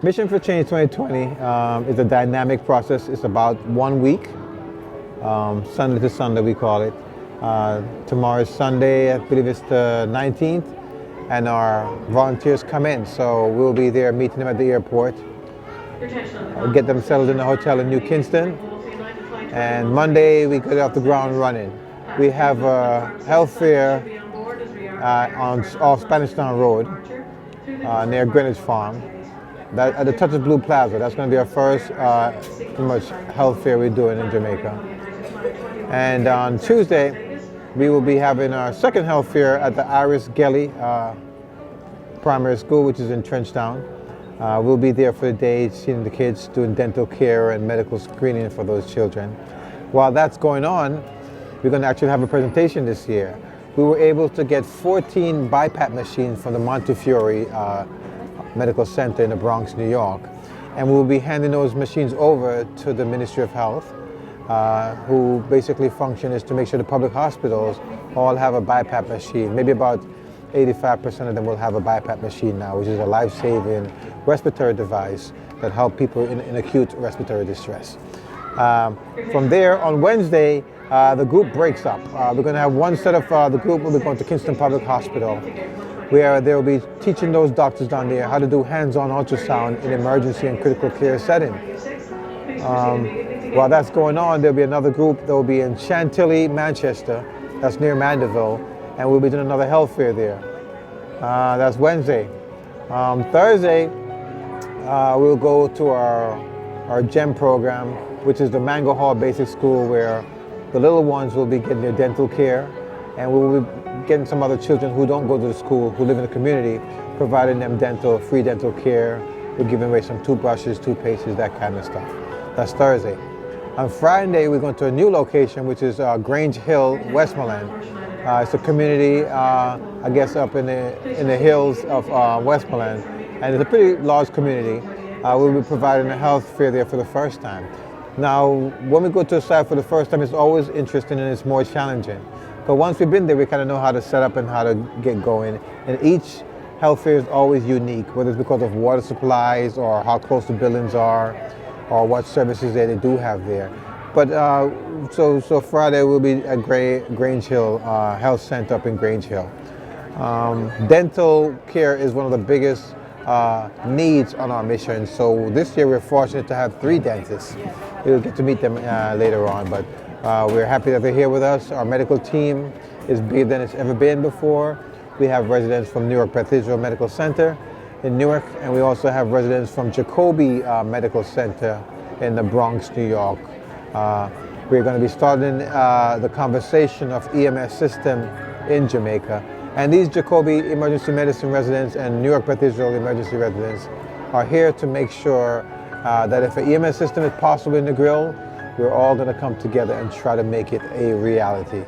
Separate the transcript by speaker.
Speaker 1: Mission for Change 2020 is a dynamic process. It's about 1 week, Sunday to Sunday we call it. Tomorrow is Sunday, I believe it's the 19th, and our volunteers come in. So we'll be there meeting them at the airport, get them settled in a hotel in New Kingston, and Monday we get off the ground running. We have a health fair off Spanish Town Road near Greenwich Farm. At the Touch of Blue Plaza. That's going to be our first pretty much health fair we're doing in Jamaica. And on Tuesday, we will be having our second health fair at the Iris Gelly Primary School, which is in Trenchtown. We'll be there for the day, seeing the kids, doing dental care and medical screening for those children. While that's going on, we're going to actually have a presentation this year. We were able to get 14 BiPAP machines from the Montefiore Medical Center in the Bronx, New York, and we'll be handing those machines over to the Ministry of Health, who basically function is to make sure the public hospitals all have a BiPAP machine. Maybe about 85% of them will have a BiPAP machine now, which is a life-saving respiratory device that helps people in acute respiratory distress. From there, on Wednesday, the group breaks up. We're going to have one set of the group will be going to Kingston Public Hospital, where they will be teaching those doctors down there how to do hands-on ultrasound in emergency and critical care setting. While that's going on, there'll be another group that will be in Chantilly, Manchester, that's near Mandeville, and we'll be doing another health fair there. That's Wednesday. Thursday, we'll go to our GEM program, which is the Mango Hall Basic School, where the little ones will be getting their dental care, and we will be getting some other children who don't go to the school, who live in the community, providing them free dental care. We're giving away some toothbrushes, toothpastes, that kind of stuff. That's Thursday. On Friday, we're going to a new location, which is Grange Hill, Westmoreland. It's a community, I guess, up in the hills of Westmoreland, and it's a pretty large community. We'll be providing a health fair there for the first time. Now, when we go to a site for the first time, it's always interesting and it's more challenging. But once we've been there, we kind of know how to set up and how to get going. And each health fair is always unique, whether it's because of water supplies or how close the buildings are or what services they do have there. But so Friday we'll be at Grange Hill Health Center up in Grange Hill. Dental care is one of the biggest needs on our mission. So this year we're fortunate to have 3 dentists. We'll get to meet them later on, but we're happy that they're here with us. Our medical team is bigger than it's ever been before. We have residents from Newark Cathedral Medical Center in Newark, and we also have residents from Jacobi Medical Center in the Bronx, New York. We're going to be starting the conversation of EMS system in Jamaica. And these Jacobi emergency medicine residents and Newark Cathedral emergency residents are here to make sure that if an EMS system is possible in the grill, we're all going to come together and try to make it a reality.